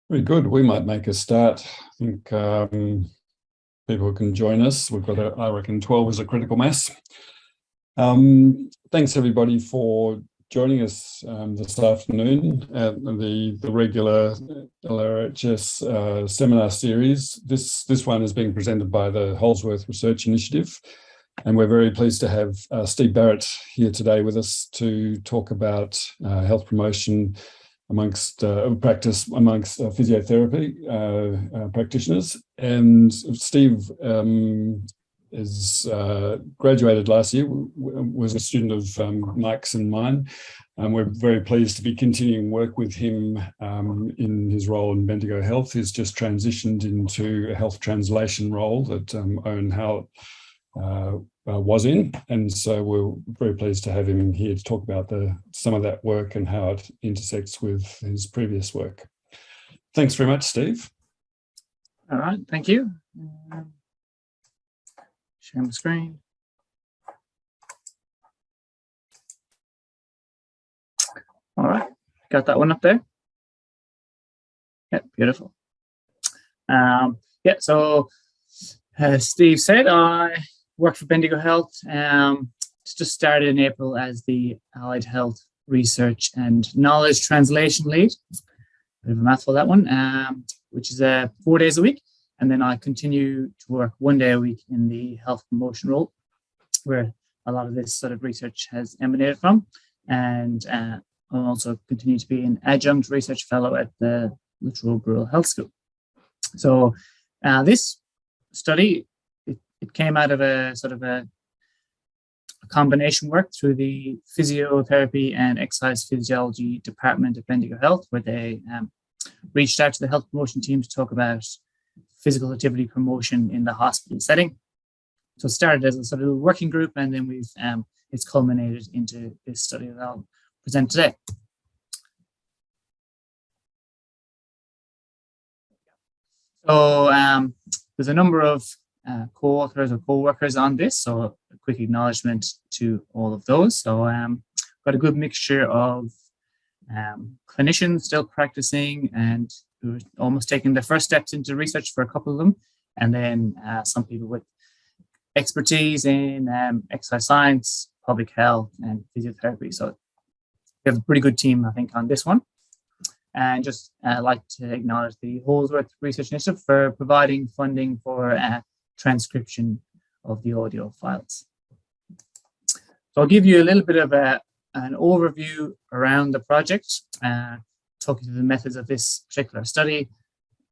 Very good. We might make a start. I think people can join us. We've got, I reckon, 12 is a critical mass. Thanks, everybody, for joining us this afternoon at the regular LRHS seminar series. This one is being presented by the Holsworth Research Initiative, and we're very pleased to have Steve Barrett here today with us to talk about health promotion amongst practice amongst physiotherapy practitioners. And Steve is graduated last year, was a student of Mike's and mine, and we're very pleased to be continuing work with him in his role in Bendigo Health. He's just transitioned into a health translation role that Owen Howlett was in, and so we're very pleased to have him here to talk about some of that work and how it intersects with his previous work. Thanks very much, Steve. All right, thank you. Share my screen. All right, got that one up there. Yeah, beautiful. Yeah, so as Steve said, I work for Bendigo Health. Just started in April as the Allied Health Research and Knowledge Translation Lead. Bit of a mouthful, that one, which is 4 days a week. And then I continue to work 1 day a week in the health promotion role, where a lot of this sort of research has emanated from. And I'll also continue to be an adjunct research fellow at the Latrobe Rural Health School. So this study, it came out of a sort of a combination work through the physiotherapy and exercise physiology department at Bendigo Health, where they reached out to the health promotion team to talk about physical activity promotion in the hospital setting. So it started as a sort of working group, and then we've it's culminated into this study that I'll present today. So there's a number of co-authors or co-workers on this, so a quick acknowledgement to all of those. So got a good mixture of clinicians still practicing and who are almost taking their first steps into research for a couple of them, and then some people with expertise in exercise science, public health, and physiotherapy. So we have a pretty good team, I think, on this one. And just like to acknowledge the Holsworth Research Initiative for providing funding for transcription of the audio files. So I'll give you a little bit of an overview around the project, talk you through the methods of this particular study,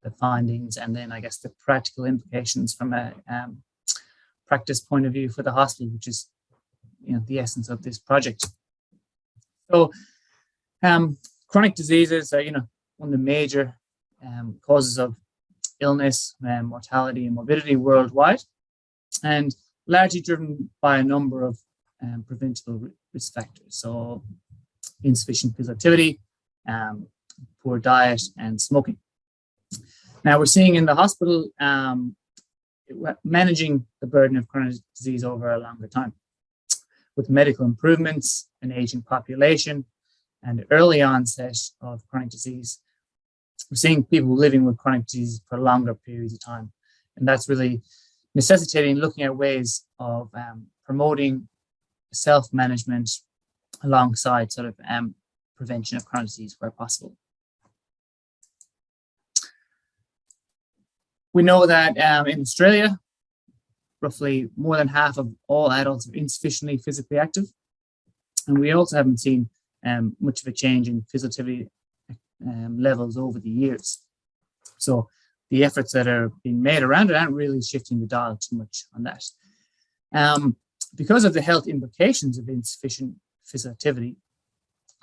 the findings, and then I guess the practical implications from a practice point of view for the hospital, which is, you know, the essence of this project. So chronic diseases are, you know, one of the major causes of illness, mortality, and morbidity worldwide, and largely driven by a number of preventable risk factors. So insufficient physical activity, poor diet, and smoking. Now we're seeing in the hospital managing the burden of chronic disease over a longer time, with medical improvements, an aging population, and early onset of chronic disease. We're seeing people living with chronic disease for longer periods of time. And that's really necessitating looking at ways of promoting self-management alongside sort of prevention of chronic disease where possible. We know that in Australia, roughly more than half of all adults are insufficiently physically active. And we also haven't seen much of a change in physical activity levels over the years. So the efforts that are being made around it aren't really shifting the dial too much on that. Because of the health implications of insufficient physical activity,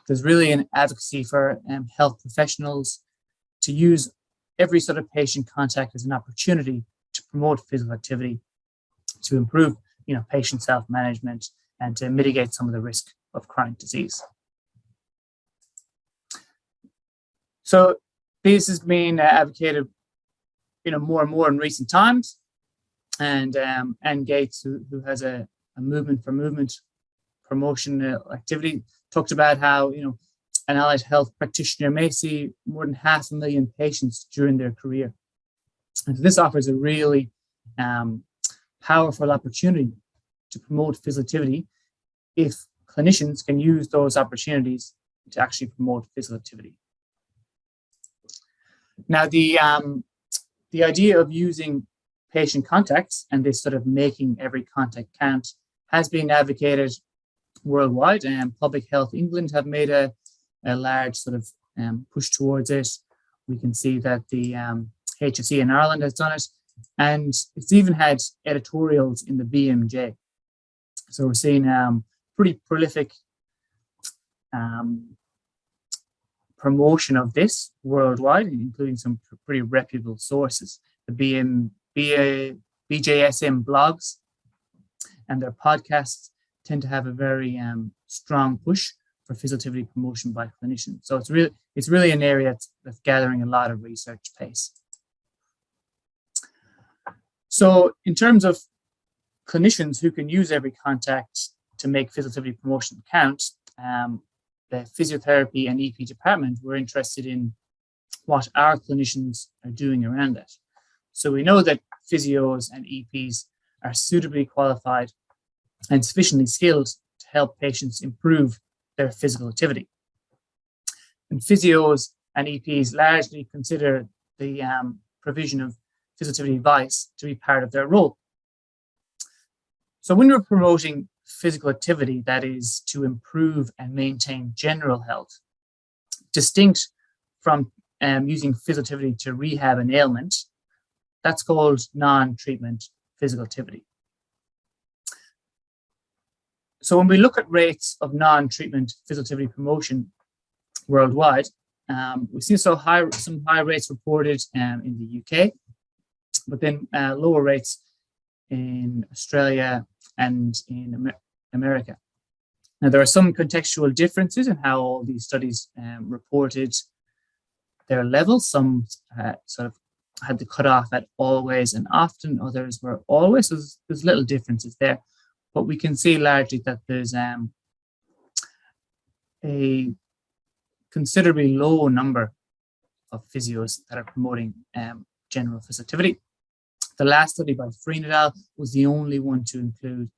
there's really an advocacy for health professionals to use every sort of patient contact as an opportunity to promote physical activity, to improve, you know, patient self-management, and to mitigate some of the risk of chronic disease. So this has been advocated, you know, more and more in recent times. And Anne Gates, who has a movement for movement promotion activity, talked about how, you know, an allied health practitioner may see more than 500,000 patients during their career. And so this offers a really powerful opportunity to promote physical activity if clinicians can use those opportunities to actually promote physical activity. Now, the idea of using patient contacts and this sort of making every contact count has been advocated worldwide, and Public Health England have made a large sort of push towards it. We can see that the HSE in Ireland has done it, and it's even had editorials in the BMJ. So we're seeing pretty prolific promotion of this worldwide, including some pretty reputable sources. The BJSM blogs and their podcasts tend to have a very strong push for physical activity promotion by clinicians. So it's really an area that's gathering a lot of research pace. So in terms of clinicians who can use every contact to make physical activity promotion count, the physiotherapy and EP department were interested in what our clinicians are doing around that. So we know that physios and EPs are suitably qualified and sufficiently skilled to help patients improve their physical activity. And physios and EPs largely consider the provision of physical activity advice to be part of their role. So when we're promoting physical activity that is to improve and maintain general health, distinct from using physical activity to rehab an ailment, that's called non-treatment physical activity. So when we look at rates of non-treatment physical activity promotion worldwide, we see some high rates reported in the UK, but then lower rates in Australia and in America. Now, there are some contextual differences in how all these studies reported their levels. Some sort of had the cutoff at always and often, others were always. So there's little differences there, but we can see largely that there's a considerably low number of physios that are promoting general physical activity. The last study by Freen et al. Was the only one to include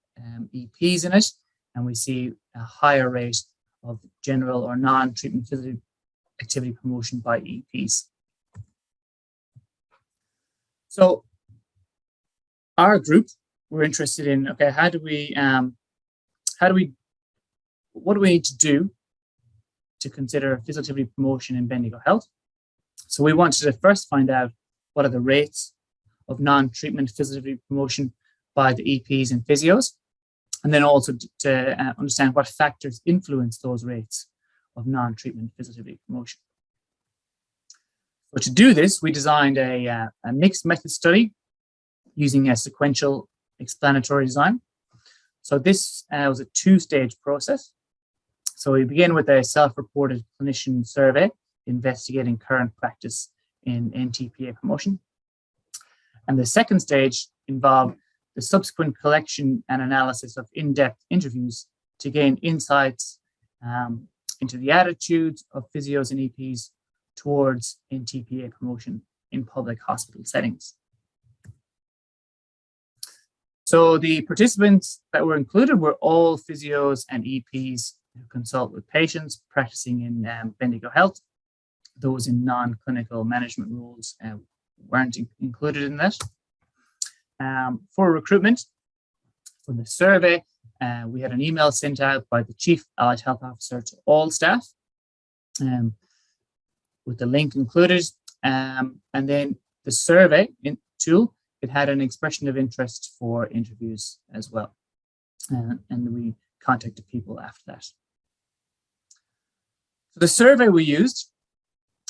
EPs in it, and we see a higher rate of general or non-treatment physical activity promotion by EPs. So our group, we're interested in, okay, what do we need to do to consider physical activity promotion in Bendigo Health? So we wanted to first find out what are the rates of non-treatment physical activity promotion by the EPs and physios, and then also to understand what factors influence those rates of non-treatment physical activity promotion. So to do this, we designed a mixed method study using a sequential explanatory design. So this was a two-stage process. So we begin with a self-reported clinician survey investigating current practice in NTPA promotion. And the second stage involved the subsequent collection and analysis of in-depth interviews to gain insights into the attitudes of physios and EPs towards NTPA promotion in public hospital settings. So the participants that were included were all physios and EPs who consult with patients practicing in Bendigo Health. Those in non-clinical management roles weren't included in that. For recruitment, for the survey, we had an email sent out by the Chief Allied Health Officer to all staff with the link included. And then the survey tool, it had an expression of interest for interviews as well. And we contacted people after that. So the survey we used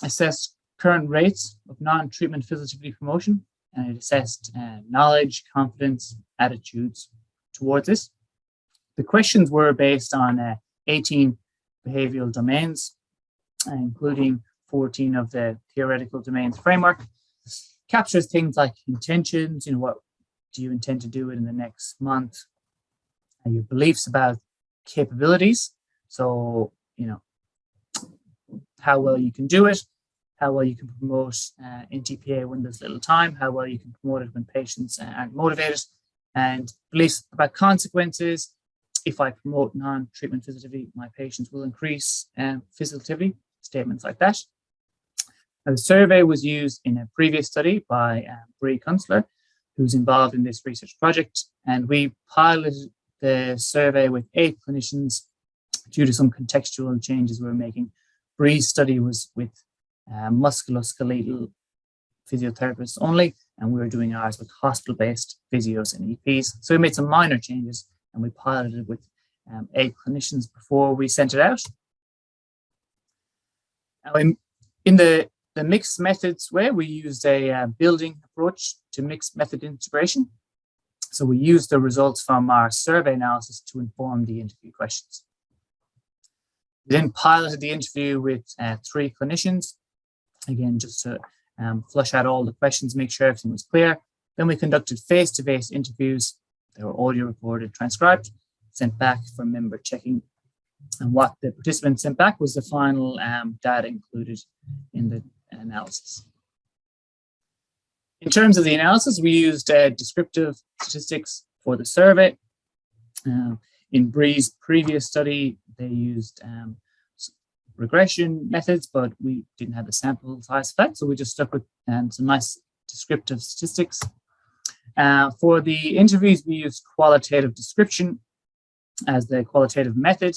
assessed current rates of non-treatment physical activity promotion, and it assessed knowledge, confidence, attitudes towards this. The questions were based on 18 behavioral domains, including 14 of the theoretical domains framework. Captures things like intentions, what do you intend to do in the next month, your beliefs about capabilities. So, how well you can do it, how well you can promote in TPA when there's little time, how well you can promote it when patients aren't motivated, and beliefs about consequences. If I promote non-treatment physiotherapy, my patients will increase physiotherapy, statements like that. Now, the survey was used in a previous study by Bree Kunstler, who's involved in this research project, and we piloted the survey with 8 clinicians due to some contextual changes we were making. Bree's study was with musculoskeletal physiotherapists only, and we were doing ours with hospital-based physios and EPs. So we made some minor changes, and we piloted it with 8 clinicians before we sent it out. Now, in the mixed methods way, we used a building approach to mixed method integration. So we used the results from our survey analysis to inform the interview questions. We then piloted the interview with 3 clinicians, again, just to flush out all the questions, make sure everything was clear. Then we conducted face-to-face interviews. They were audio recorded, transcribed, sent back for member checking. And what the participants sent back was the final data included in the analysis. In terms of the analysis, we used descriptive statistics for the survey. In Bree's previous study, they used regression methods, but we didn't have the sample size for that, so we just stuck with some nice descriptive statistics. For the interviews, we used qualitative description as the qualitative method,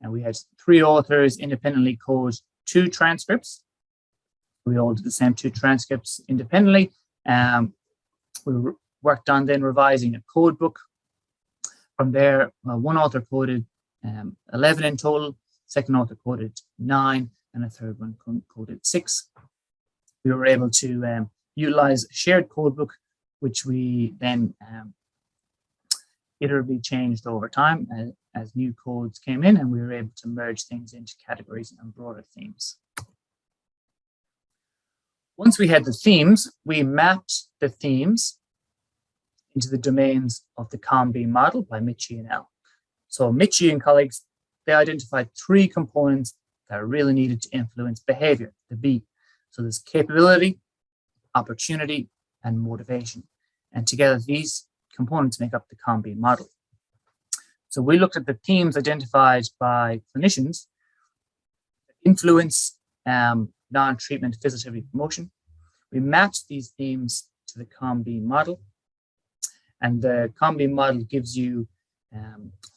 and we had 3 authors independently code 2 transcripts. We all did the same 2 transcripts independently. We worked on then revising a code book. From there, one author coded 11 in total, second author coded 9, and a third one coded 6. We were able to utilize a shared code book, which we then iteratively changed over time as new codes came in, and we were able to merge things into categories and broader themes. Once we had the themes, we mapped the themes into the domains of the COM-B model by Michi and L. So Michi and colleagues, they identified 3 components that are really needed to influence behavior, the B. So there's capability, opportunity, and motivation. And together, these components make up the COM-B model. So we looked at the themes identified by clinicians: influence, non-treatment physiotherapy promotion. We matched these themes to the COM-B model, and the COM-B model gives you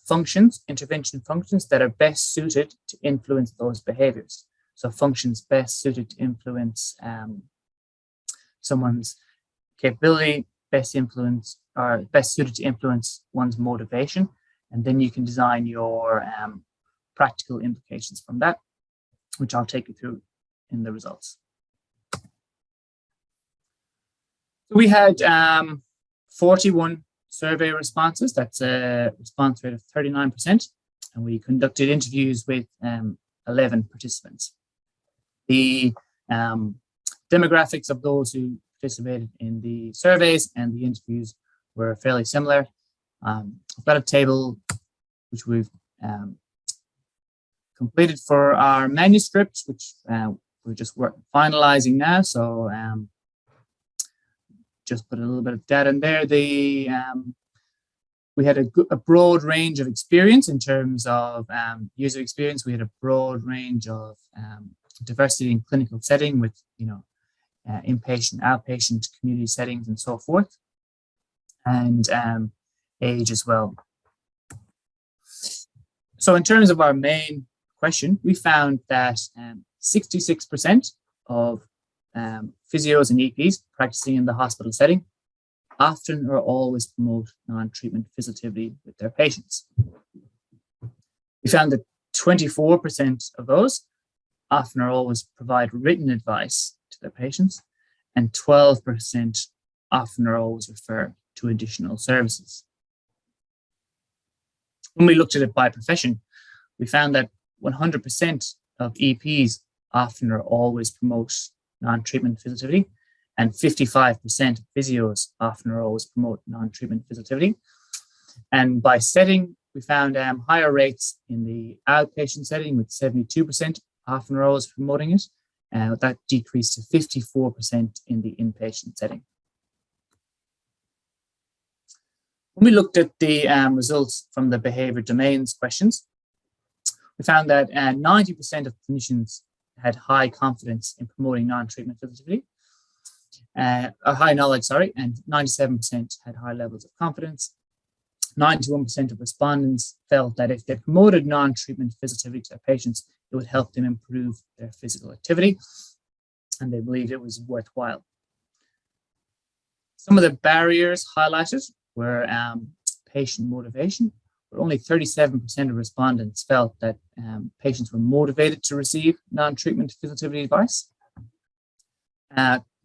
functions, intervention functions that are best suited to influence those behaviors. So functions best suited to influence someone's capability, best suited to influence one's motivation, and then you can design your practical implications from that, which I'll take you through in the results. We had 41 survey responses. That's a response rate of 39%. And we conducted interviews with 11 participants. The demographics of those who participated in the surveys and the interviews were fairly similar. I've got a table which we've completed for our manuscript, which we're just finalizing now. So just put a little bit of data in there. We had a broad range of experience in terms of user experience. We had a broad range of diversity in clinical setting with, inpatient, outpatient, community settings, and so forth, and age as well. So in terms of our main question, we found that 66% of physios and EPs practicing in the hospital setting often or always promote non-treatment physiotherapy with their patients. We found that 24% of those often or always provide written advice to their patients, and 12% often or always refer to additional services. When we looked at it by profession, we found that 100% of EPs often or always promote non-treatment physiotherapy, and 55% of physios often or always promote non-treatment physiotherapy. And by setting, we found higher rates in the outpatient setting with 72%, half an hour was promoting it. That decreased to 54% in the inpatient setting. When we looked at the results from the behavior domains questions, we found that 90% of clinicians had high confidence in promoting non-treatment physiotherapy, or high knowledge, sorry, and 97% had high levels of confidence. 91% of respondents felt that if they promoted non-treatment physiotherapy to their patients, it would help them improve their physical activity, and they believed it was worthwhile. Some of the barriers highlighted were patient motivation, where only 37% of respondents felt that patients were motivated to receive non-treatment physiotherapy advice.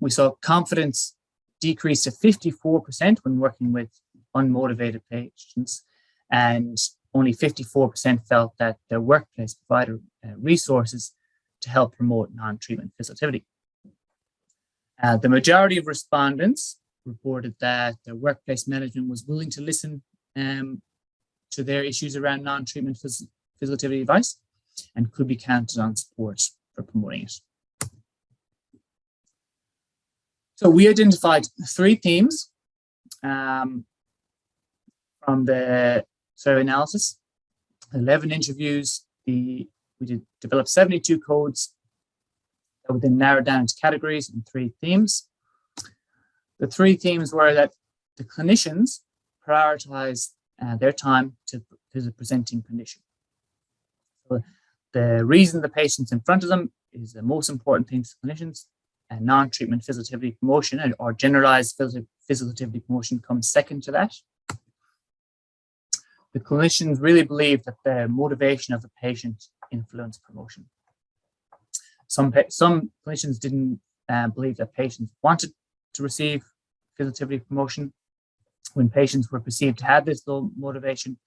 We saw confidence decrease to 54% when working with unmotivated patients, and only 54% felt that their workplace provided resources to help promote non-treatment physiotherapy. The majority of respondents reported that their workplace management was willing to listen to their issues around non-treatment physiotherapy advice and could be counted on support for promoting it. So we identified 3 themes from the survey analysis, 11 interviews. We developed 72 codes that were then narrowed down into categories and 3 themes. The 3 themes were that the clinicians prioritized their time to the presenting condition. So the reason the patient's in front of them is the most important thing to clinicians, and non-treatment physiotherapy promotion or generalized physiotherapy promotion comes second to that. The clinicians really believe that the motivation of the patient influenced promotion. Some clinicians didn't believe that patients wanted to receive physiotherapy promotion. When patients were perceived to have this low motivation,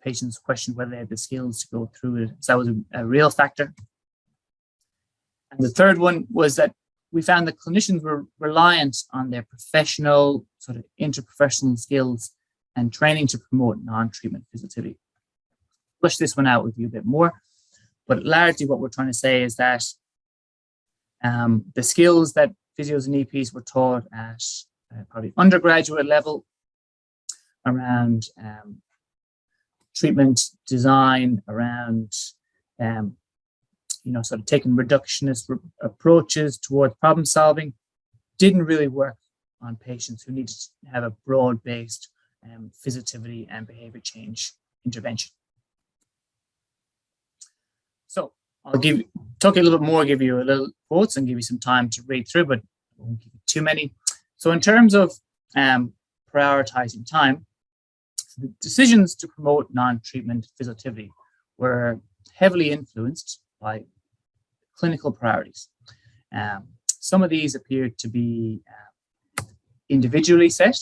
patients questioned whether they had the skills to go through it. So that was a real factor. And the third one was that we found that clinicians were reliant on their professional, sort of interprofessional skills and training to promote non-treatment physiotherapy. Flush this one out with you a bit more, but largely what we're trying to say is that the skills that physios and EPs were taught at probably undergraduate level around treatment design, around sort of taking reductionist approaches towards problem solving, didn't really work on patients who needed to have a broad-based physiotherapy and behavior change intervention. So I'll talk a little bit more, give you a little quotes and give you some time to read through, but I won't give you too many. So in terms of prioritizing time, the decisions to promote non-treatment physiotherapy were heavily influenced by clinical priorities. Some of these appeared to be individually set,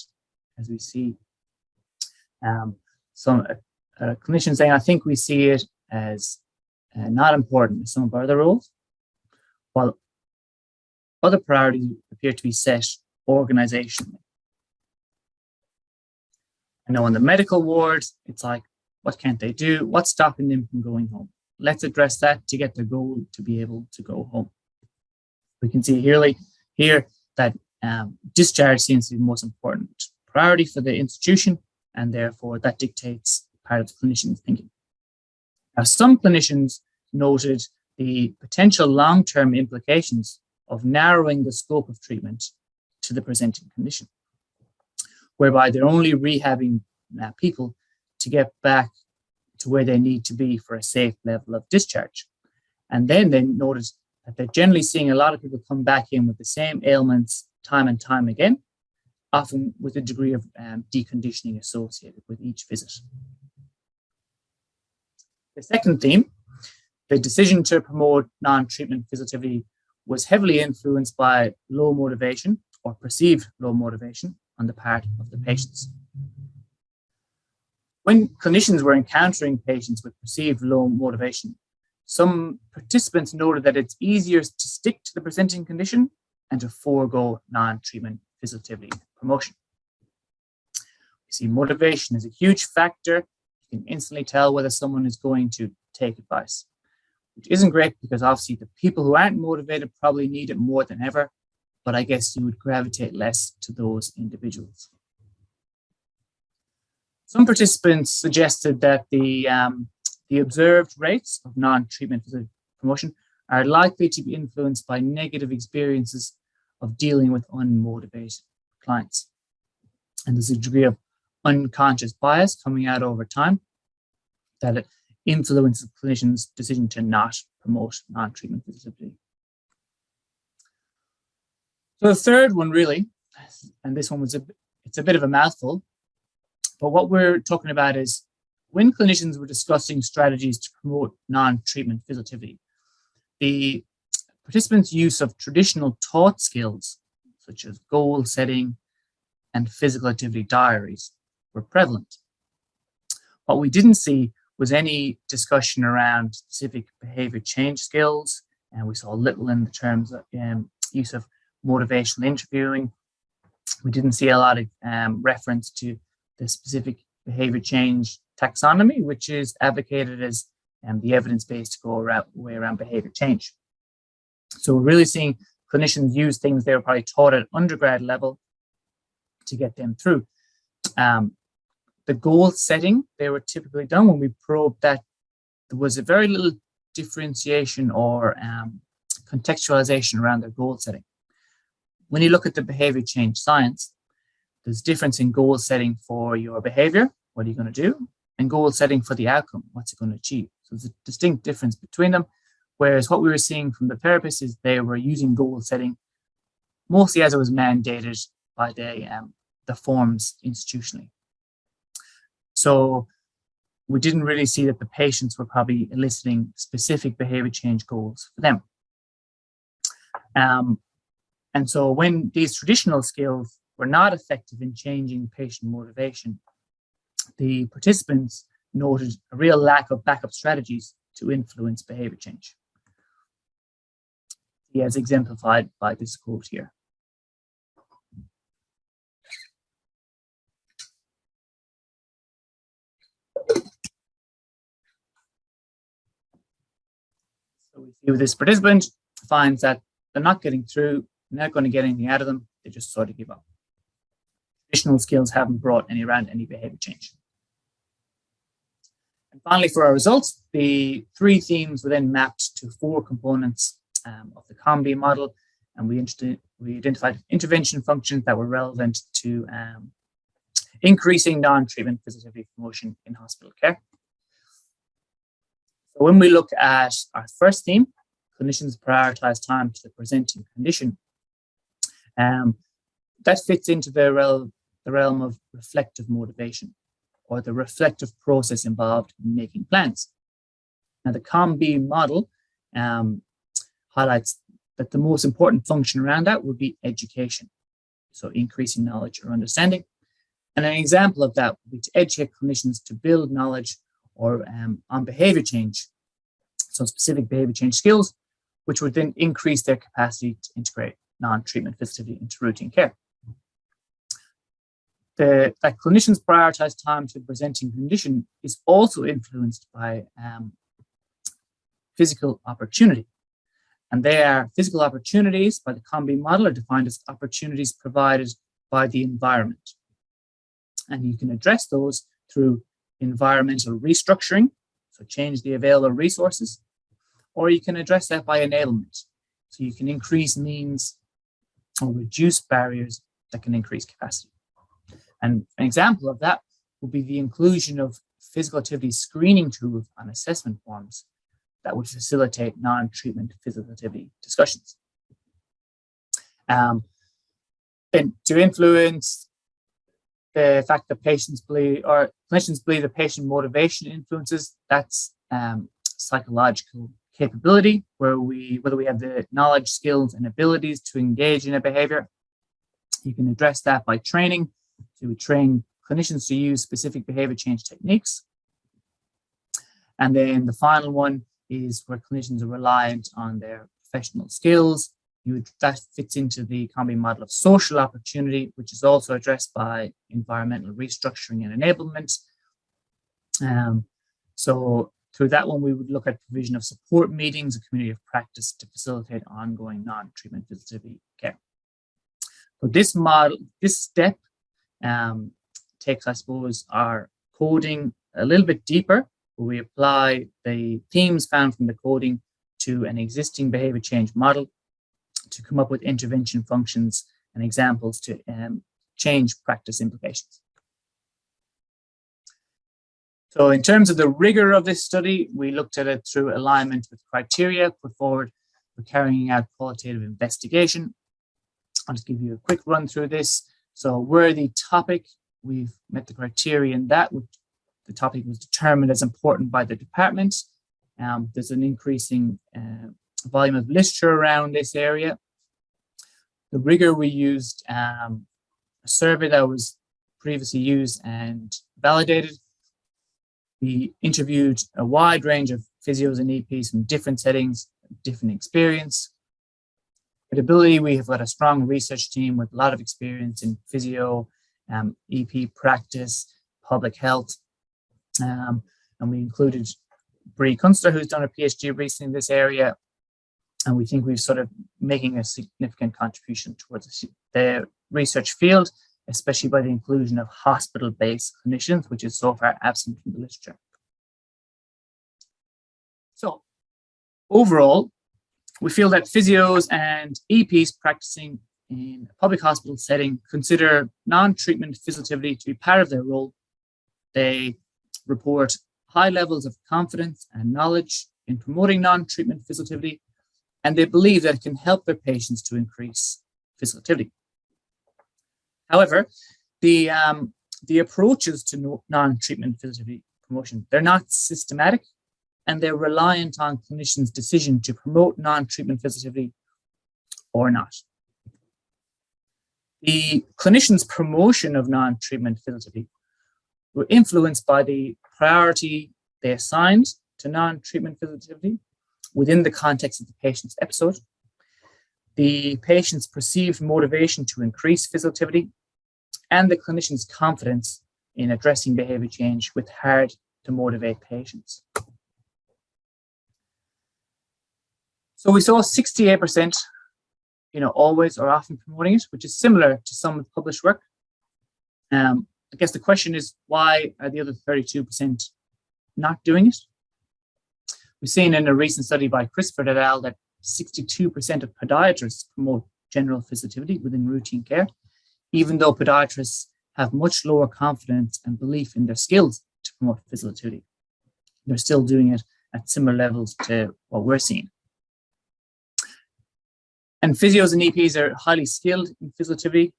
as we see some clinicians saying, I think we see it as not important as some of our other roles, while other priorities appear to be set organizationally. I know on the medical ward, it's like, what can't they do? What's stopping them from going home? Let's address that to get the goal to be able to go home. We can see here that discharge seems to be the most important priority for the institution, and therefore that dictates part of the clinician's thinking. Now, some clinicians noted the potential long-term implications of narrowing the scope of treatment to the presenting condition, whereby they're only rehabbing people to get back to where they need to be for a safe level of discharge. And then they noticed that they're generally seeing a lot of people come back in with the same ailments time and time again, often with a degree of deconditioning associated with each visit. The second theme, the decision to promote non-treatment physiotherapy, was heavily influenced by low motivation or perceived low motivation on the part of the patients. When clinicians were encountering patients with perceived low motivation, some participants noted that it's easier to stick to the presenting condition and to forego non-treatment physiotherapy promotion. You see, motivation is a huge factor. You can instantly tell whether someone is going to take advice. which isn't great because obviously the people who aren't motivated probably need it more than ever, but I guess you would gravitate less to those individuals. Some participants suggested that the observed rates of non-treatment physical promotion are likely to be influenced by negative experiences of dealing with unmotivated clients. And there's a degree of unconscious bias coming out over time that it influences clinicians' decision to not promote non-treatment visibility. So the third one really, and this one was it's a bit of a mouthful, but what we're talking about is when clinicians were discussing strategies to promote non-treatment physiotherapy, the participants' use of traditional taught skills, such as goal setting and physical activity diaries, were prevalent. What we didn't see was any discussion around specific behavior change skills, and we saw little in the terms of use of motivational interviewing. We didn't see a lot of reference to the specific behavior change taxonomy, which is advocated as the evidence-based to go way around behavior change. So we're really seeing clinicians use things they were probably taught at undergrad level to get them through. The goal setting, they were typically done when we probed that there was a very little differentiation or contextualization around their goal setting. When you look at the behavior change science, there's difference in goal setting for your behavior, what are you going to do, and goal setting for the outcome, what's it going to achieve. So there's a distinct difference between them, whereas what we were seeing from the therapists is they were using goal setting mostly as it was mandated by the forms institutionally. So we didn't really see that the patients were probably eliciting specific behavior change goals for them. And so when these traditional skills were not effective in changing patient motivation, the participants noted a real lack of backup strategies to influence behavior change. As exemplified by this quote here. So we see with this participant finds that they're not getting through, they're not going to get anything out of them, they just sort of give up. Traditional skills haven't brought any behavior change. And finally, for our results, the 3 themes were then mapped to 4 components of the COM-B model, and we identified intervention functions that were relevant to increasing non-treatment physiotherapy promotion in hospital care. So when we look at our first theme, clinicians prioritize time to the presenting condition, that fits into the realm of reflective motivation, or the reflective process involved in making plans. Now, the COM-B model highlights that the most important function around that would be education, so increasing knowledge or understanding. And an example of that would be to educate clinicians to build knowledge or on behavior change, so specific behavior change skills, which would then increase their capacity to integrate non-treatment physiotherapy into routine care. That clinicians prioritize time to the presenting condition is also influenced by physical opportunity. And they are physical opportunities by the COM-B model are defined as opportunities provided by the environment. And you can address those through environmental restructuring, so change the available resources, or you can address that by enablement. So you can increase means or reduce barriers that can increase capacity. And an example of that would be the inclusion of physical activity screening tools on assessment forms that would facilitate non-treatment physical activity discussions. And to influence the fact that patients believe, or clinicians believe that patient motivation influences, that's psychological capability, whether we have the knowledge, skills, and abilities to engage in a behavior. You can address that by training. So we train clinicians to use specific behavior change techniques. And then the final one is where clinicians are reliant on their professional skills. That fits into the COM-B model of social opportunity, which is also addressed by environmental restructuring and enablement. So through that one, we would look at provision of support meetings, a community of practice to facilitate ongoing non-treatment physiotherapy care. So this step takes, I suppose, our coding a little bit deeper, where we apply the themes found from the coding to an existing behavior change model to come up with intervention functions and examples to change practice implications. So in terms of the rigor of this study, we looked at it through alignment with criteria put forward for carrying out qualitative investigation. I'll just give you a quick run through this. So worthy topic, we've met the criteria in that. The topic was determined as important by the department. There's an increasing volume of literature around this area. The rigor, we used a survey that was previously used and validated. We interviewed a wide range of physios and EPs from different settings, different experience. Credibility, we have got a strong research team with a lot of experience in physio, EP practice, public health. And we included Bree Kunstler, who's done a PhD recently in this area. And we think we're sort of making a significant contribution towards the research field, especially by the inclusion of hospital-based clinicians, which is so far absent from the literature. So overall, we feel that physios and EPs practicing in a public hospital setting consider non-treatment physiotherapy to be part of their role. They report high levels of confidence and knowledge in promoting non-treatment physiotherapy, and they believe that it can help their patients to increase physical activity. However, the approaches to non-treatment physiotherapy promotion, they're not systematic, and they're reliant on clinicians' decision to promote non-treatment physiotherapy or not. The clinicians' promotion of non-treatment physiotherapy were influenced by the priority they assigned to non-treatment physiotherapy within the context of the patient's episode, the patient's perceived motivation to increase physiotherapy, and the clinician's confidence in addressing behavior change with hard to motivate patients. So we saw 68%, always or often promoting it, which is similar to some of the published work. I guess the question is, why are the other 32% not doing it? We've seen in a recent study by Christopher et al. That 62% of podiatrists promote general physiotherapy within routine care, even though podiatrists have much lower confidence and belief in their skills to promote physiotherapy. They're still doing it at similar levels to what we're seeing. And physios and EPs are highly skilled in physiotherapy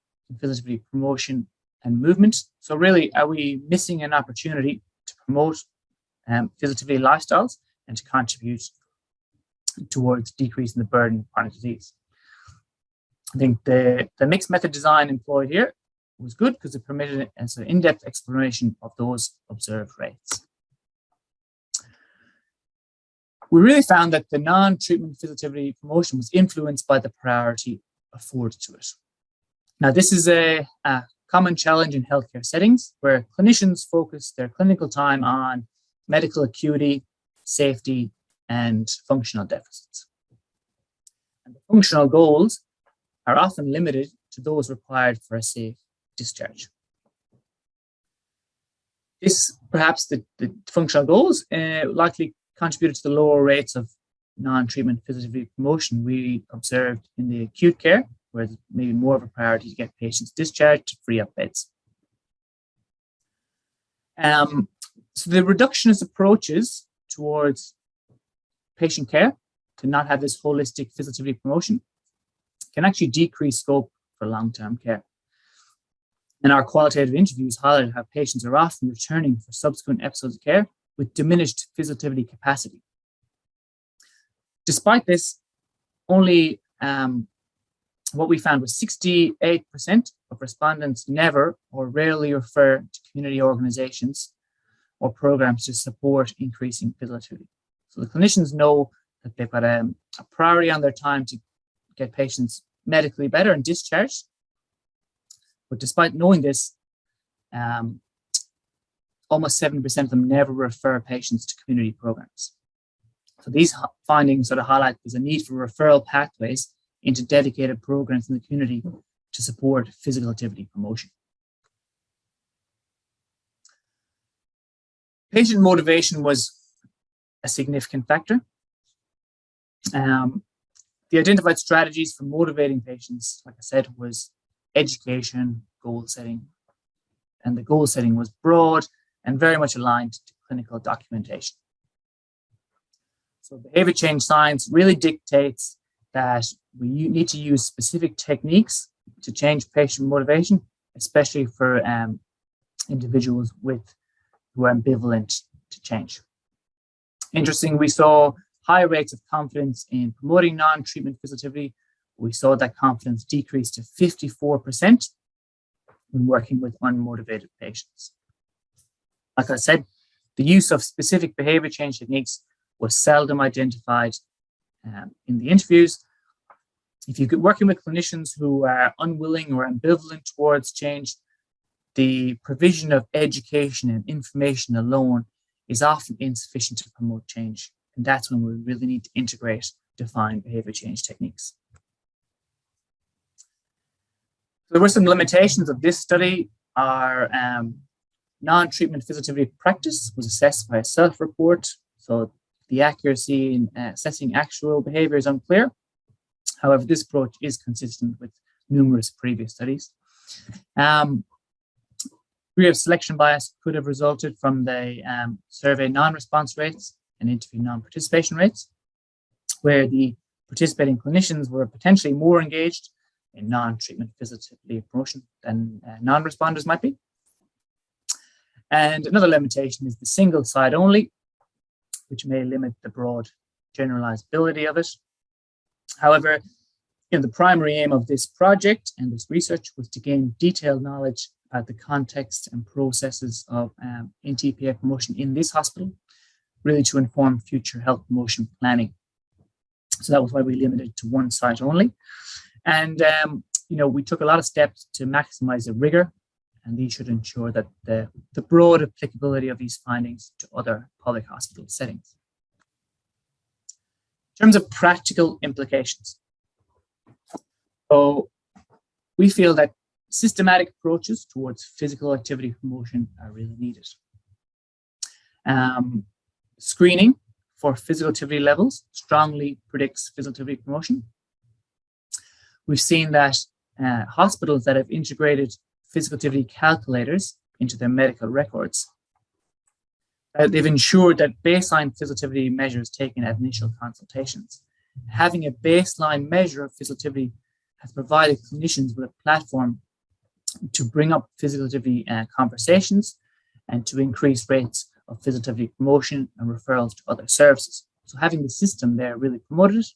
promotion and movement. So really, are we missing an opportunity to promote physiotherapy lifestyles and to contribute towards decreasing the burden of chronic disease? I think the mixed method design employed here was good because it permitted an in-depth exploration of those observed rates. We really found that the non-treatment physiotherapy promotion was influenced by the priority afforded to it. Now, this is a common challenge in healthcare settings where clinicians focus their clinical time on medical acuity, safety, and functional deficits. And the functional goals are often limited to those required for a safe discharge. This, perhaps the functional goals likely contributed to the lower rates of non-treatment physiotherapy promotion we observed in the acute care, where it's maybe more of a priority to get patients discharged to free up beds. So the reductionist approaches towards patient care to not have this holistic physiotherapy promotion can actually decrease scope for long-term care. And our qualitative interviews highlighted how patients are often returning for subsequent episodes of care with diminished physiotherapy capacity. Despite this, only what we found was 68% of respondents never or rarely refer to community organizations or programs to support increasing physiotherapy. So the clinicians know that they've got a priority on their time to get patients medically better and discharged. But despite knowing this, almost 7% of them never refer patients to community programs. So these findings sort of highlight there's a need for referral pathways into dedicated programs in the community to support physical activity promotion. Patient motivation was a significant factor. The identified strategies for motivating patients, like I said, was education, goal setting, and the goal setting was broad and very much aligned to clinical documentation. So behavior change science really dictates that we need to use specific techniques to change patient motivation, especially for individuals who are ambivalent to change. Interesting, we saw high rates of confidence in promoting non-treatment physical. We saw that confidence decrease to 54% when working with unmotivated patients. Like I said, the use of specific behavior change techniques was seldom identified in the interviews. If you're working with clinicians who are unwilling or ambivalent towards change, the provision of education and information alone is often insufficient to promote change. And that's when we really need to integrate defined behavior change techniques. There were some limitations of this study. Our non-treatment physical practice was assessed by a self-report. So the accuracy in assessing actual behavior is unclear. However, this approach is consistent with numerous previous studies. Degree of selection bias could have resulted from the survey non-response rates and interview non-participation rates, where the participating clinicians were potentially more engaged in non-treatment physical promotion than non-responders might be. And another limitation is the single side only, which may limit the broad generalizability of it. However, the primary aim of this project and this research was to gain detailed knowledge about the context and processes of NTPA promotion in this hospital, really to inform future health promotion planning. So that was why we limited to one site only. And, we took a lot of steps to maximize the rigor, and these should ensure that the broad applicability of these findings to other public hospital settings. In terms of practical implications, so we feel that systematic approaches towards physical activity promotion are really needed. Screening for physical activity levels strongly predicts physical activity promotion. We've seen that hospitals that have integrated physical activity calculators into their medical records, they've ensured that baseline physical activity measures taken at initial consultations. Having a baseline measure of physical activity has provided clinicians with a platform to bring up physical activity conversations and to increase rates of physical activity promotion and referrals to other services. So having the system there really promoted it.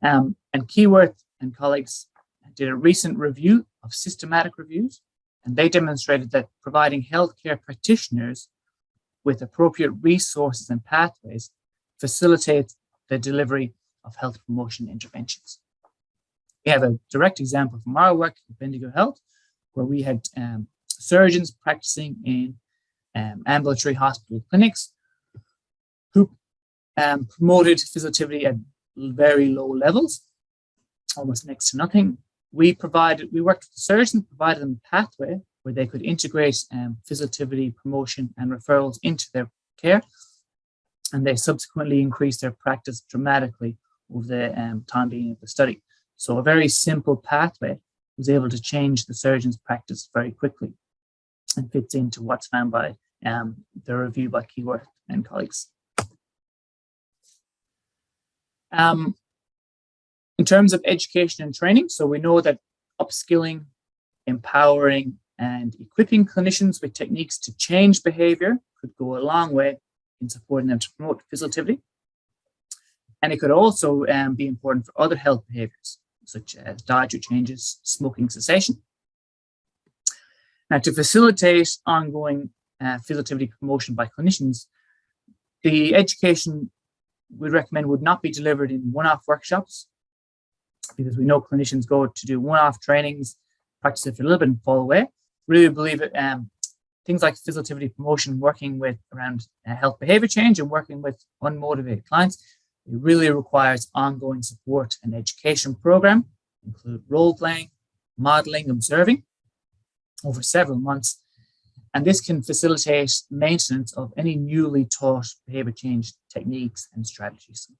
And Keyworth and colleagues did a recent review of systematic reviews, and they demonstrated that providing healthcare practitioners with appropriate resources and pathways facilitates the delivery of health promotion interventions. We have a direct example from our work at Bendigo Health, where we had surgeons practicing in ambulatory hospital clinics who promoted physical activity at very low levels, almost next to nothing. We worked with the surgeons, provided them a pathway where they could integrate physical activity promotion and referrals into their care, and they subsequently increased their practice dramatically over the time being of the study. So a very simple pathway was able to change the surgeon's practice very quickly and fits into what's found by the review by Keyworth and colleagues. In terms of education and training, so we know that upskilling, empowering, and equipping clinicians with techniques to change behavior could go a long way in supporting them to promote physical activity. And it could also be important for other health behaviors, such as dietary changes, smoking cessation. Now, to facilitate ongoing physical activity promotion by clinicians, the education we recommend would not be delivered in one-off workshops, because we know clinicians go to do one-off trainings, practice it for a little bit and fall away. Really believe it, things like physiotherapy promotion, working with around health behavior change and working with unmotivated clients, it really requires ongoing support and education program, include role playing, modeling, observing over several months. And this can facilitate maintenance of any newly taught behavior change techniques and strategies.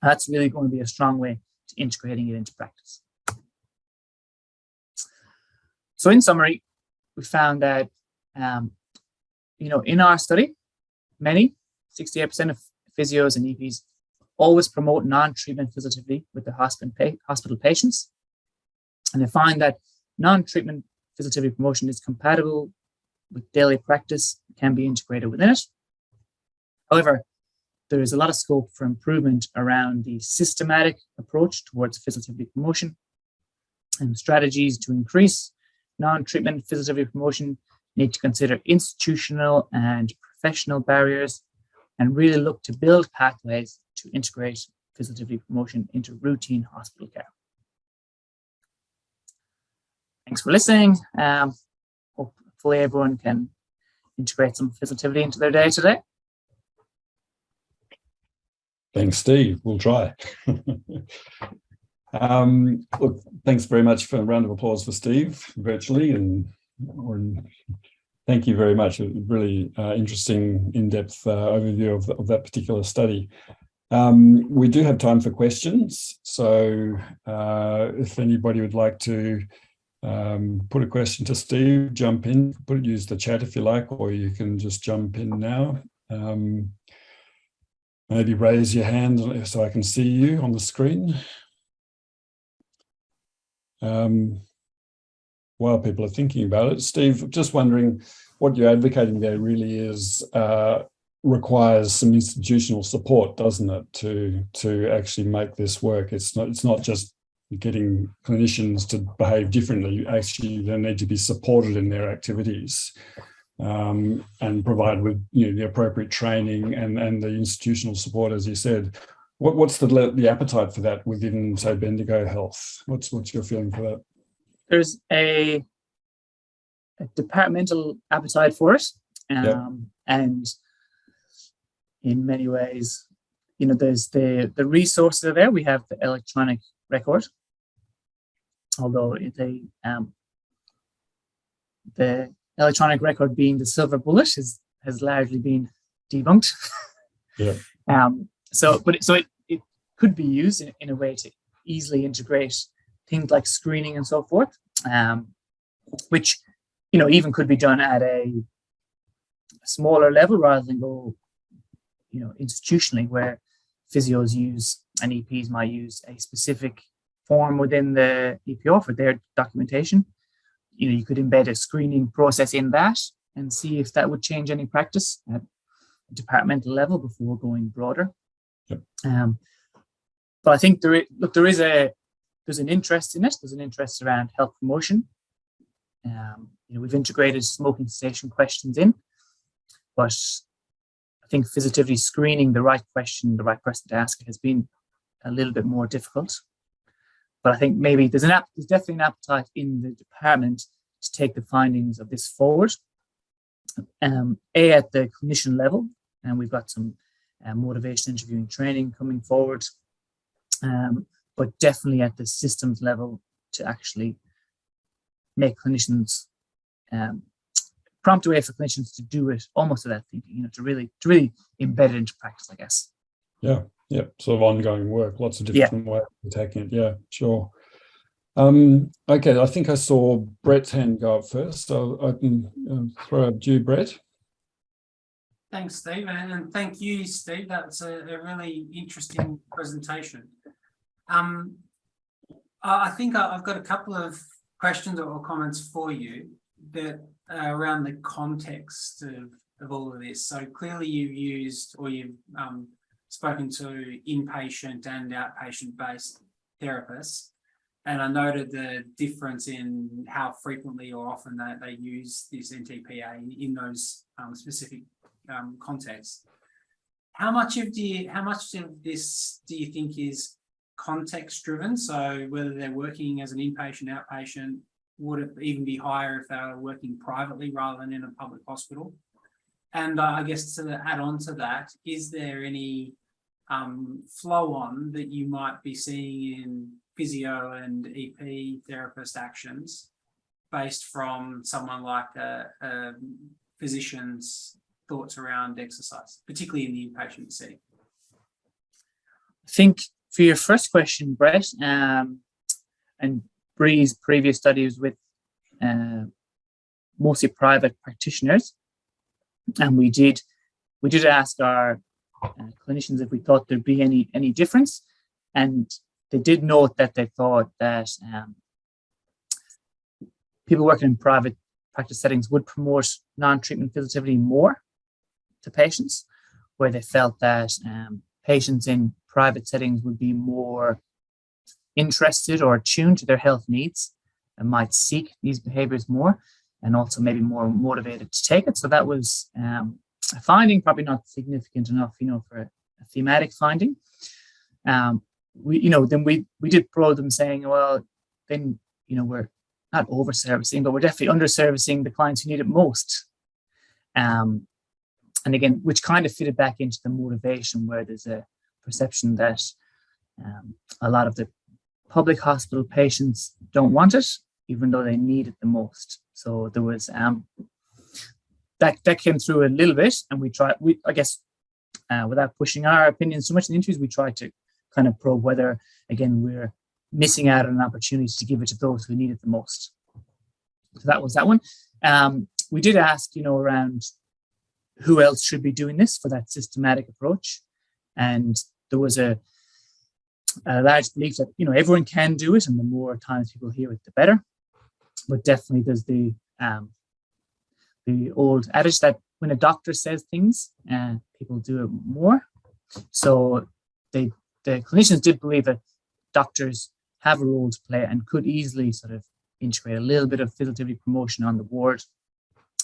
That's really going to be a strong way to integrating it into practice. So in summary, we found that, in our study, 68% of physios and EPs always promote non-treatment physiotherapy with their hospital patients. And they find that non-treatment physiotherapy promotion is compatible with daily practice, can be integrated within it. However, there is a lot of scope for improvement around the systematic approach towards physiotherapy promotion, and strategies to increase non-treatment physiotherapy promotion need to consider institutional and professional barriers and really look to build pathways to integrate physiotherapy promotion into routine hospital care. Thanks for listening. Hopefully everyone can integrate some physiotherapy into their day today. Thanks, Steve. We'll try. Look, thanks very much for a round of applause for Steve virtually, and thank you very much. A really interesting, in-depth overview of that particular study. We do have time for questions, so if anybody would like to put a question to Steve, jump in, use the chat if you like, or you can just jump in now. Maybe raise your hand so I can see you on the screen. While people are thinking about it, Steve, just wondering what you're advocating there really is requires some institutional support, doesn't it, to actually make this work? It's not just getting clinicians to behave differently. Actually, they need to be supported in their activities and provide with the appropriate training and the institutional support, as you said. What's the appetite for that within, say, Bendigo Health? What's your feeling for that? There's a departmental appetite for it, and in many ways, there's the resources are there. We have the electronic record, although the electronic record being the silver bullet has largely been debunked. Yeah. So it could be used in a way to easily integrate things like screening and so forth, which even could be done at a smaller level rather than go institutionally, where physios use and EPs might use a specific form within the EPO for their documentation. You could embed a screening process in that and see if that would change any practice at a departmental level before going broader. Yep. But I think there's an interest in it. There's an interest around health promotion. We've integrated smoking cessation questions in, but I think physiotherapy screening the right question, the right person to ask it, has been a little bit more difficult. But I think maybe there's definitely an appetite in the department to take the findings of this forward. At the clinician level, and we've got some motivation interviewing training coming forward, but definitely at the systems level to actually make clinicians prompt a way for clinicians to do it almost without thinking, to really embed it into practice, I guess. Yeah, sort of ongoing work, lots of different ways of attacking it. Yeah, sure. Okay, I think I saw Brett's hand go up first, so I can throw up to you, Brett. Thanks, Steve, and thank you, Steve. That's a really interesting presentation. I think I've got a couple of questions or comments for you that are around the context of all of this. So clearly you've spoken to inpatient and outpatient-based therapists, and I noted the difference in how frequently or often they use this NTPA in those specific contexts. How much of this do you think is context driven? So whether they're working as an inpatient, outpatient, would it even be higher if they were working privately rather than in a public hospital? And I guess to add on to that, is there any flow on that you might be seeing in physio and EP therapist actions based from someone like a physician's thoughts around exercise, particularly in the inpatient setting? I think for your first question, Brett, and Bree's previous studies with mostly private practitioners, and we did ask our clinicians if we thought there'd be any difference, and they did note that they thought that people working in private practice settings would promote non-treatment physiotherapy more to patients, where they felt that patients in private settings would be more interested or attuned to their health needs and might seek these behaviors more, and also maybe more motivated to take it. So that was a finding, probably not significant enough, for a thematic finding. Then we did probe them, saying, well, then we're not over servicing, but we're definitely under servicing the clients who need it most. And again, which kind of fitted back into the motivation, where there's a perception that a lot of the public hospital patients don't want it, even though they need it the most. So there was that came through a little bit, and I guess without pushing our opinions so much in the interviews, we tried to kind of probe whether, again, we're missing out on an opportunity to give it to those who need it the most. So that was that one. We did ask, around who else should be doing this for that systematic approach, and there was a large belief that everyone can do it, and the more times people hear it, the better. But definitely, there's the old adage that when a doctor says things, people do it more. So the clinicians did believe that doctors have a role to play and could easily sort of integrate a little bit of physiotherapy promotion on the ward.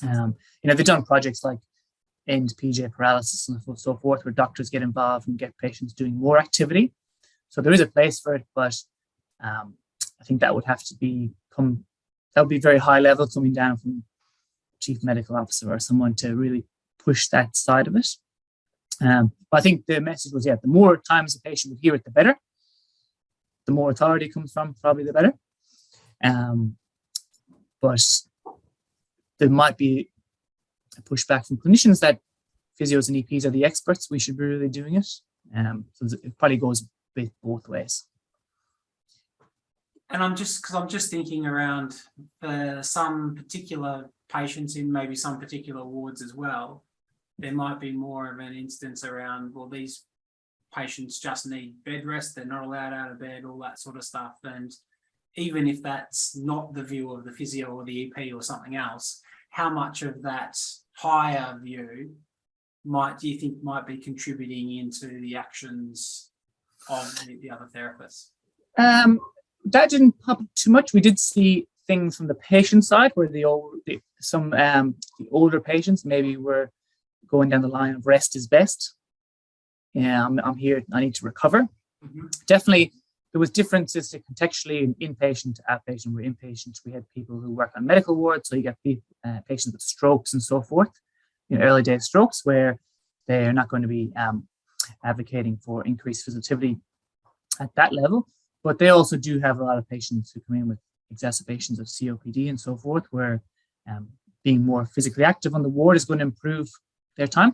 They've done projects like end PJ paralysis and so forth, where doctors get involved and get patients doing more activity. So there is a place for it, but I think that would have to be very high level, coming down from chief medical officer or someone to really push that side of it. But I think the message was, the more times a patient would hear it, the better. The more authority comes from, probably the better. But there might be a pushback from clinicians that physios and EPs are the experts, we should be really doing it. So it probably goes both ways. And I'm just thinking around some particular patients in maybe some particular wards as well, there might be more of an instance around, well, these patients just need bed rest, they're not allowed out of bed, all that sort of stuff. And even if that's not the view of the physio or the EP or something else, how much of that higher view do you think might be contributing into the actions of the other therapists? That didn't pop up too much. We did see things from the patient side where the older patients maybe were going down the line of rest is best. I'm here, I need to recover. Mm-hmm. Definitely, there was differences contextually in inpatient to outpatient. Where inpatient, we had people who work on medical wards, so you get patients with strokes and so forth, early day strokes, where they're not going to be advocating for increased physicality at that level. But they also do have a lot of patients who come in with exacerbations of COPD and so forth, where being more physically active on the ward is going to improve their time.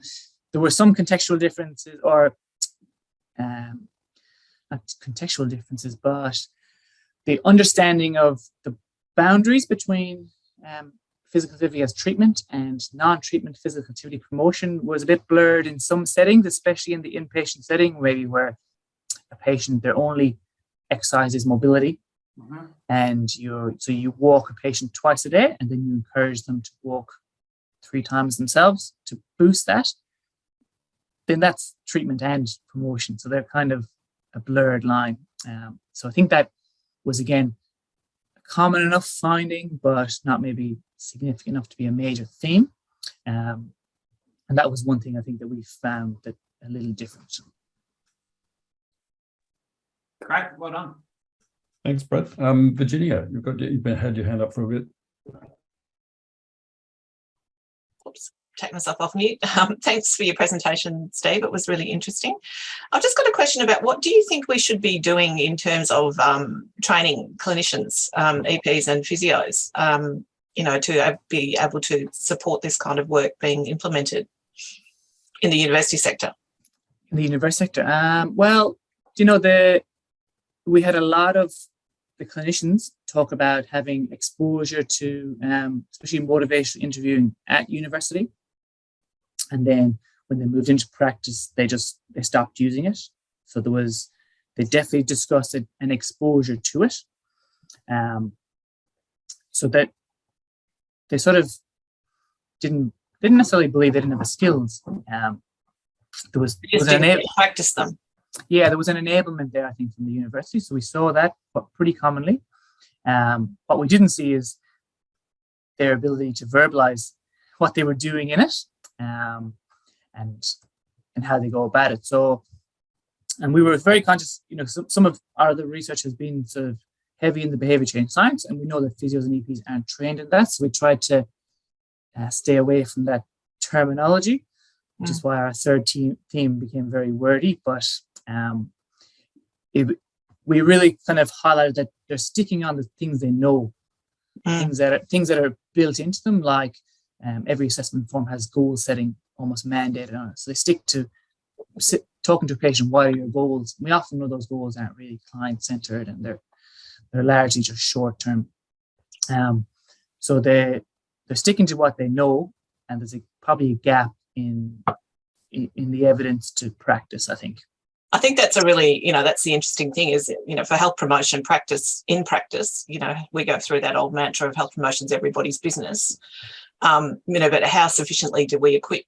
There were some contextual differences, or not contextual differences, but the understanding of the boundaries between physical activity as treatment and non-treatment physical activity promotion was a bit blurred in some settings, especially in the inpatient setting, maybe where a patient, their only exercise is mobility. Mm-hmm. And you walk a patient twice a day, and then you encourage them to walk 3 times themselves to boost that. Then that's treatment and promotion. So they're kind of a blurred line. So I think that was, again, a common enough finding, but not maybe significant enough to be a major theme. And that was one thing I think that we found that a little different. Great, well done. Thanks, Brett. Virginia, you've had your hand up for a bit. Oops, take myself off mute. Thanks for your presentation, Steve. It was really interesting. I've just got a question about what do you think we should be doing in terms of training clinicians, EPs and physios, to be able to support this kind of work being implemented in the university sector? In the university sector, well, we had a lot of the clinicians talk about having exposure to, especially motivational interviewing at university, and then when they moved into practice, they stopped using it. So they definitely discussed an exposure to it, so that they sort of didn't necessarily believe they didn't have the skills. There was practice them. Yeah, there was an enablement there, I think, from the university. So we saw that pretty commonly. What we didn't see is their ability to verbalize what they were doing in it, and how they go about it. So, and we were very conscious, some of our other research has been sort of heavy in the behavior change science, and we know that physios and EPs aren't trained in that. So we tried to stay away from that terminology, which is why our third theme became very wordy. But we really kind of highlighted that they're sticking on the things they know, things that are built into them, like every assessment form has goal setting almost mandated on it. So they stick to talking to a patient, what are your goals? We often know those goals aren't really client-centered, and they're largely just short-term. So they're sticking to what they know, and there's probably a gap in the evidence to practice, I think. I think that's a really, that's the interesting thing is, for health promotion in practice, we go through that old mantra of health promotion's everybody's business. But how sufficiently do we equip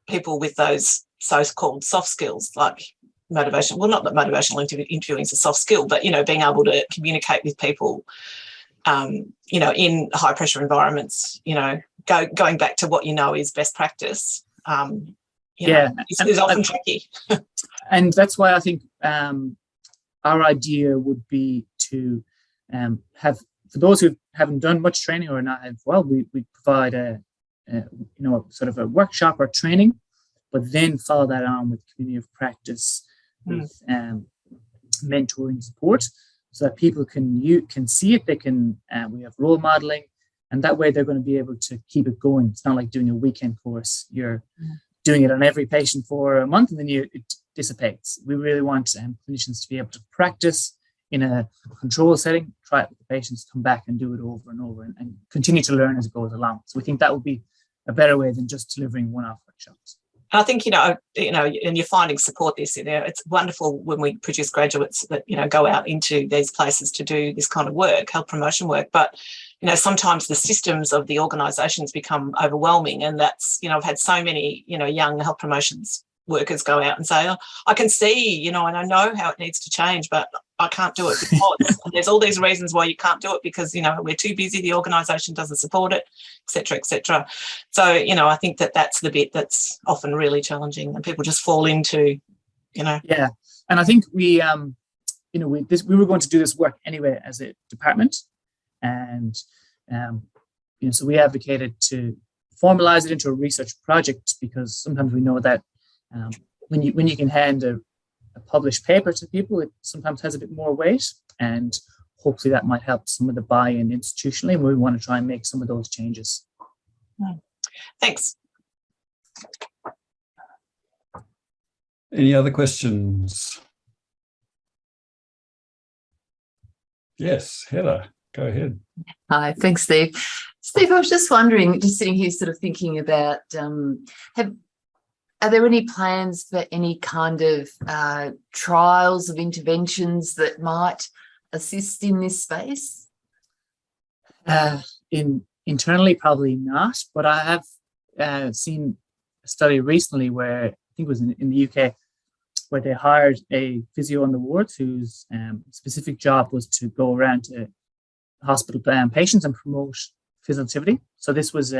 people with those so-called soft skills like motivation? Well, not that motivational interviewing is a soft skill, but, being able to communicate with people, in high pressure environments, going back to what is best practice. It's often tricky. And that's why I think our idea would be to have, for those who haven't done much training or not, we provide a sort of a workshop or training, but then follow that on with community of practice, with mentoring support, so that people can see it. They can. We have role modeling, and that way they're going to be able to keep it going. It's not like doing a weekend course. You're doing it on every patient for a month, and then it dissipates. We really want clinicians to be able to practice in a control setting, try it with the patients, come back and do it over and over, and continue to learn as it goes along. So we think that would be a better way than just delivering one-off workshops. I think, and you're finding support this, it's wonderful when we produce graduates that, go out into these places to do this kind of work, health promotion work. But, sometimes the systems of the organisations become overwhelming. And that's, I've had so many, young health promotions workers go out and say, oh, I can see, and I know how it needs to change, but I can't do it because and there's all these reasons why you can't do it because, we're too busy, the organisation doesn't support it, et cetera, et cetera. So, I think that's the bit that's often really challenging and people just fall into, Yeah. And I think we were going to do this work anyway as a department. And, so we advocated to formalize it into a research project, because sometimes we know that when you can hand a published paper to people, it sometimes has a bit more weight, and hopefully that might help some of the buy-in institutionally. And we want to try and make some of those changes. Thanks. Any other questions? Yes, Heather, go ahead. Hi, thanks, Steve. Steve, I was just wondering, just sitting here sort of thinking about, are there any plans for any kind of trials of interventions that might assist in this space? Internally, probably not, but I have seen a study recently where, I think it was in the UK, where they hired a physio on the wards whose specific job was to go around to hospital patients and promote physical activity. So this was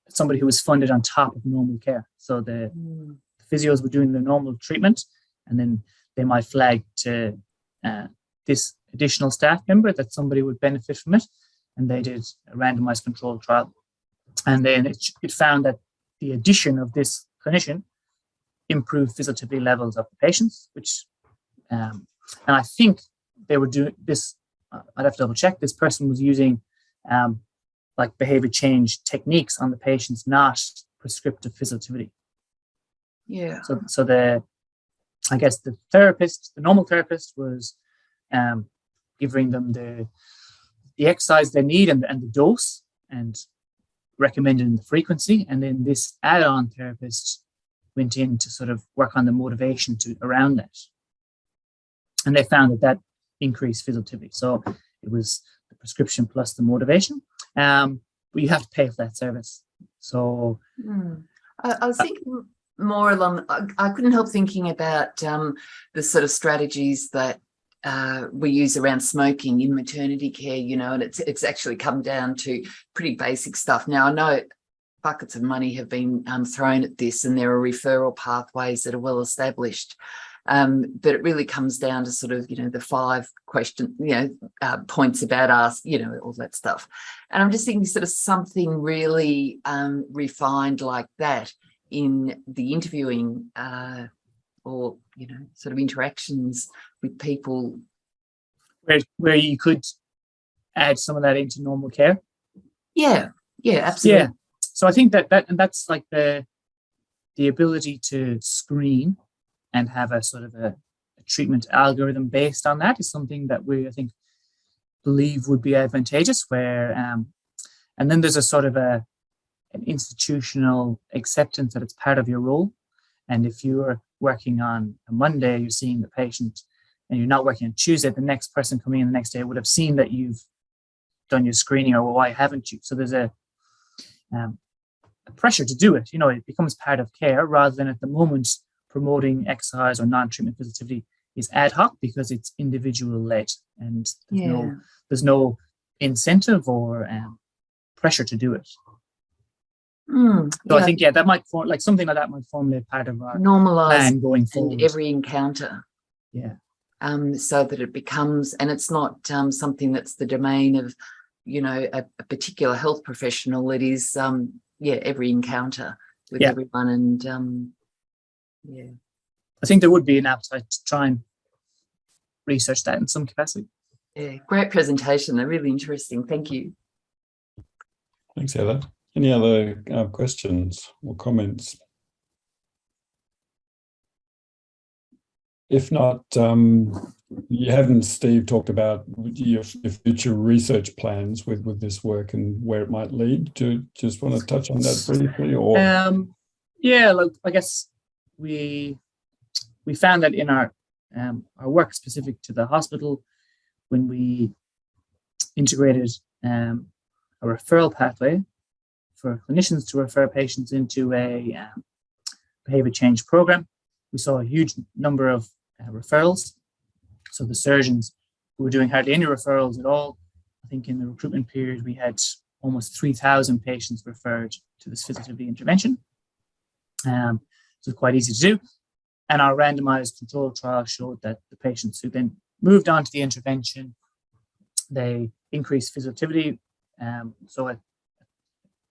somebody who was funded on top of normal care. So the physios were doing the normal treatment, and then they might flag to this additional staff member, that somebody would benefit from it. And they did a randomized controlled trial. And then it found that the addition of this clinician improved physiotherapy levels of the patients, which, and I think they were doing this, I'd have to double check, this person was using like behavior change techniques on the patients, not prescriptive physiotherapy. Yeah. So I guess the normal therapist was giving them the exercise they need and the dose and recommending the frequency. And then this add-on therapist went in to sort of work on the motivation around that. And they found that increased physiotherapy. So it was the prescription plus the motivation. But you have to pay for that service. So I was thinking more along, I couldn't help thinking about the sort of strategies that we use around smoking in maternity care, and it's actually come down to pretty basic stuff. Now, I know buckets of money have been thrown at this, and there are referral pathways that are well established. But it really comes down to sort of, the 5 points about us, all that stuff. And I'm just thinking sort of something really refined like that in the interviewing or, sort of interactions with people. Where you could add some of that into normal care. Yeah, absolutely. Yeah. So I think that's like the ability to screen and have a sort of a treatment algorithm based on that is something that we, I think, believe would be advantageous. Where and then there's a sort of an institutional acceptance that it's part of your role. And if you're working on a Monday, you're seeing the patient, and you're not working on Tuesday, the next person coming in the next day would have seen that you've done your screening, or why haven't you? So there's a pressure to do it. It becomes part of care, rather than at the moment promoting exercise or non-treatment physiotherapy is ad hoc because it's individual led, and there's no incentive or pressure to do it. So I think that might something like that might formulate part of our plan going forward. And every encounter. Yeah. So that it becomes, and it's not something that's the domain of, a particular health professional. It is, every encounter with everyone. And I think there would be an appetite to try and research that in some capacity. Yeah, great presentation. They're really interesting. Thank you. Thanks, Heather. Any other questions or comments? If not, you haven't, Steve, talked about your future research plans with this work and where it might lead. Do you just want to touch on that briefly? Or I guess we found that in our work specific to the hospital, when we integrated a referral pathway for clinicians to refer patients into a behavior change program, we saw a huge number of referrals. So the surgeons who were doing hardly any referrals at all, I think in the recruitment period, we had almost 3,000 patients referred to this physiotherapy intervention. So it's quite easy to do. And our randomized control trial showed that the patients who then moved on to the intervention, they increased physiotherapy. So at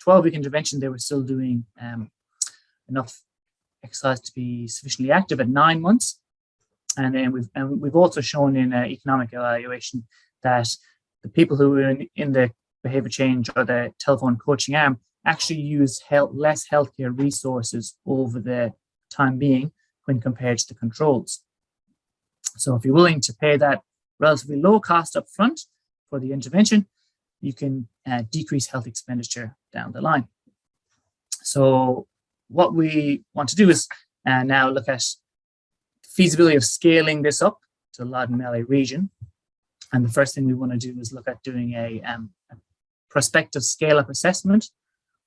12-week intervention, they were still doing enough exercise to be sufficiently active at 9 months. And then we've also shown in economic evaluation that the people who were in the behavior change or the telephone coaching arm actually use less healthcare resources over the time being when compared to the controls. So if you're willing to pay that relatively low cost up front for the intervention, you can decrease health expenditure down the line. So what we want to do is now look at the feasibility of scaling this up to the Loddon Valley region. And the first thing we want to do is look at doing a prospective scale-up assessment,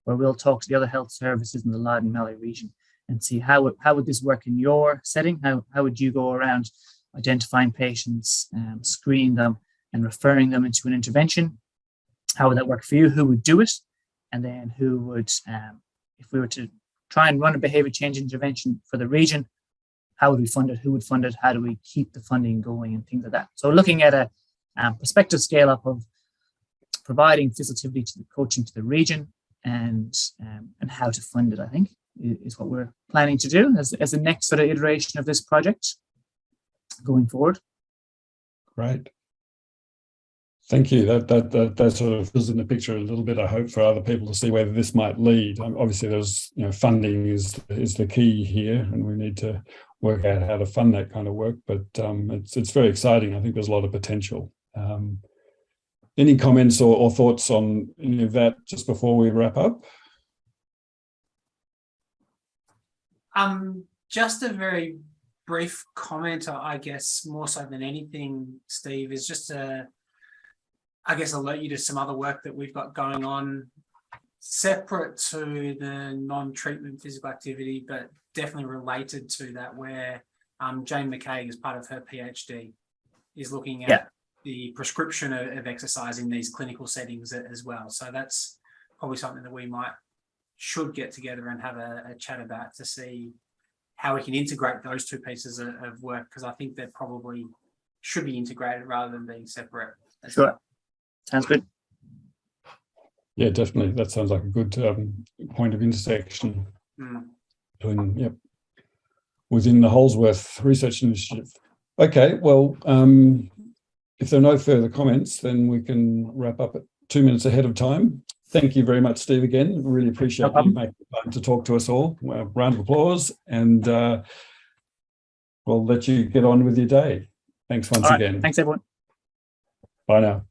where we'll talk to the other health services in the Loddon Valley region and see how would this work in your setting? How would you go around identifying patients, screening them, and referring them into an intervention? How would that work for you? Who would do it? And then who would, if we were to try and run a behavior change intervention for the region, how would we fund it, who would fund it, how do we keep the funding going, and things like that. So looking at a prospective scale up of providing physiotherapy to the coaching to the region, and how to fund it, I think, is what we're planning to do as the next sort of iteration of this project going forward. Great. Thank you. That sort of fills in the picture a little bit, I hope, for other people to see where this might lead. Obviously, there's, funding is the key here, and we need to work out how to fund that kind of work. But it's very exciting. I think there's a lot of potential. Any comments or thoughts on any of that just before we wrap up? Just a very brief comment, I guess, more so than anything, Steve, is just to, I guess, alert you to some other work that we've got going on separate to the non-treatment physical activity, but definitely related to that, where Jane McKay, as part of her PhD, is looking at the prescription of exercise in these clinical settings as well. So that's probably something that we should get together and have a chat about to see how we can integrate those two pieces of work, because I think they probably should be integrated rather than being separate. Sure. Sounds good. Yeah, definitely. That sounds like a good point of intersection between, within the Holsworth Research Initiative. Okay, well, if there are no further comments, then we can wrap up at 2 minutes ahead of time. Thank you very much, Steve, again. Really appreciate you making time to talk to us all. Round of applause, and we'll let you get on with your day. Thanks once again. Thanks, everyone. Bye now.